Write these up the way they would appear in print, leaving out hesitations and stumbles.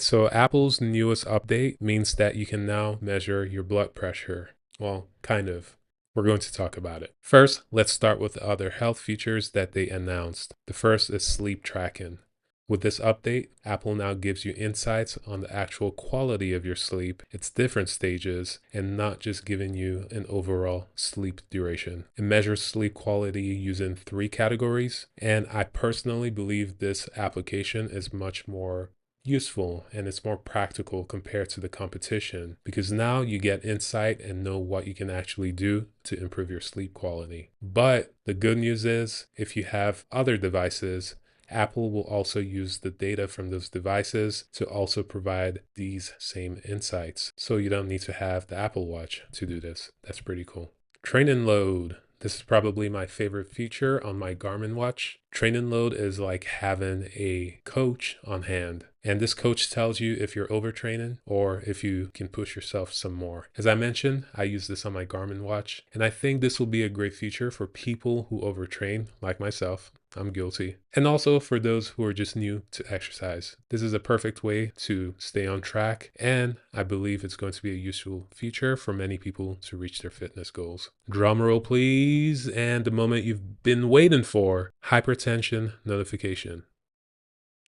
So Apple's newest update means that you can now measure your blood pressure. Well, kind of. We're going to talk about it. First, let's start with the other health features that they announced. The first is sleep tracking. With this update, Apple now gives you insights on the actual quality of your sleep, its different stages, and not just giving you an overall sleep duration. It measures sleep quality using 3 categories, and I personally believe this application is much more useful and it's more practical compared to the competition because now you get insight and know what you can actually do to improve your sleep quality. But the good news is, if you have other devices, Apple will also use the data from those devices to also provide these same insights. So you don't need to have the Apple Watch to do this. That's pretty cool. Train and load. This is probably my favorite feature on my Garmin watch. Train and load is like having a coach on hand. And this coach tells you if you're overtraining or if you can push yourself some more. As I mentioned, I use this on my Garmin watch, and I think this will be a great feature for people who overtrain, like myself. I'm guilty. And also for those who are just new to exercise. This is a perfect way to stay on track, and I believe it's going to be a useful feature for many people to reach their fitness goals. Drum roll, please, and the moment you've been waiting for, hypertension notification.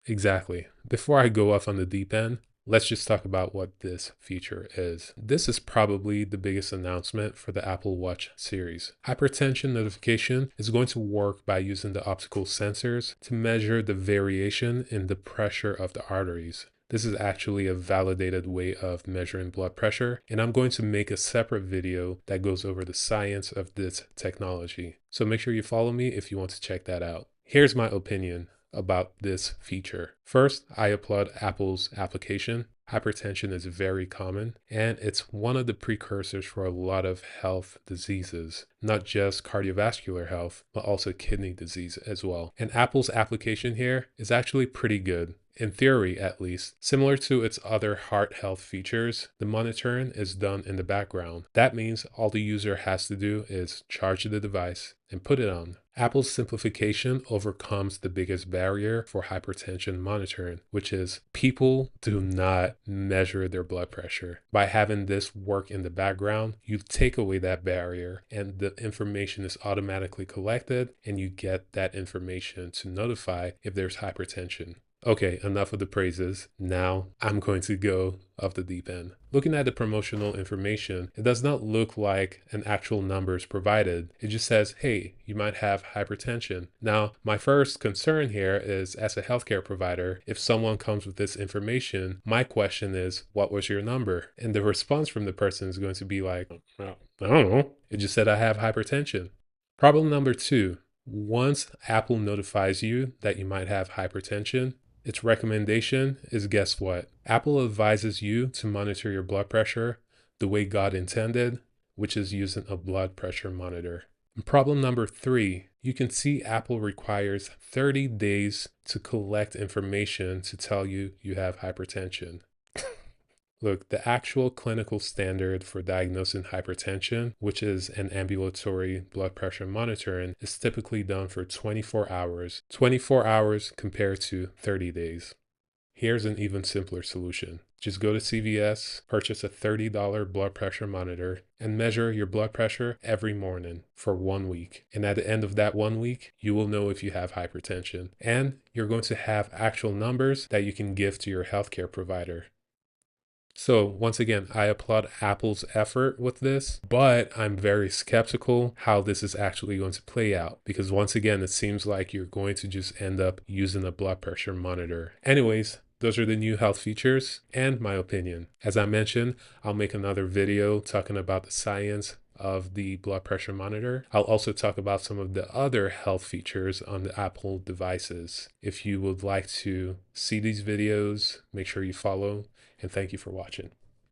Exactly. Before I go off on the deep end, let's just talk about what this feature is. This is probably the biggest announcement for the Apple Watch series. Hypertension notification is going to work by using the optical sensors to measure the variation in the pressure of the arteries. This is actually a validated way of measuring blood pressure, and I'm going to make a separate video that goes over the science of this technology. So make sure you follow me if you want to check that out. Here's my opinion about this feature. First, I applaud Apple's application. Hypertension is very common, and it's one of the precursors for a lot of health diseases, not just cardiovascular health, but also kidney disease as well. And Apple's application here is actually pretty good. In theory, at least. Similar to its other heart health features, the monitoring is done in the background. That means all the user has to do is charge the device and put it on. Apple's simplification overcomes the biggest barrier for hypertension monitoring, which is people do not measure their blood pressure. By having this work in the background, you take away that barrier and the information is automatically collected, and you get that information to notify if there's hypertension. Okay, enough of the praises. Now I'm going to go off the deep end. Looking at the promotional information, it does not look like an actual number is provided. It just says, hey, you might have hypertension. Now, my first concern here is, as a healthcare provider, if someone comes with this information, my question is, what was your number? And the response from the person is going to be like, well, I don't know. It just said I have hypertension. Problem number 2. Once Apple notifies you that you might have hypertension, its recommendation is, guess what? Apple advises you to monitor your blood pressure the way God intended, which is using a blood pressure monitor. And problem number 3, you can see Apple requires 30 days to collect information to tell you you have hypertension. Look, the actual clinical standard for diagnosing hypertension, which is an ambulatory blood pressure monitoring, is typically done for 24 hours. 24 hours compared to 30 days. Here's an even simpler solution. Just go to CVS, purchase a $30 blood pressure monitor, and measure your blood pressure every morning for 1 week. And at the end of that 1 week, you will know if you have hypertension. And you're going to have actual numbers that you can give to your healthcare provider. So once again, I applaud Apple's effort with this, but I'm very skeptical how this is actually going to play out because once again, it seems like you're going to just end up using a blood pressure monitor. Anyways, those are the new health features and my opinion. As I mentioned, I'll make another video talking about the science of the blood pressure monitor. I'll also talk about some of the other health features on the Apple devices. If you would like to see these videos, make sure you follow, and thank you for watching.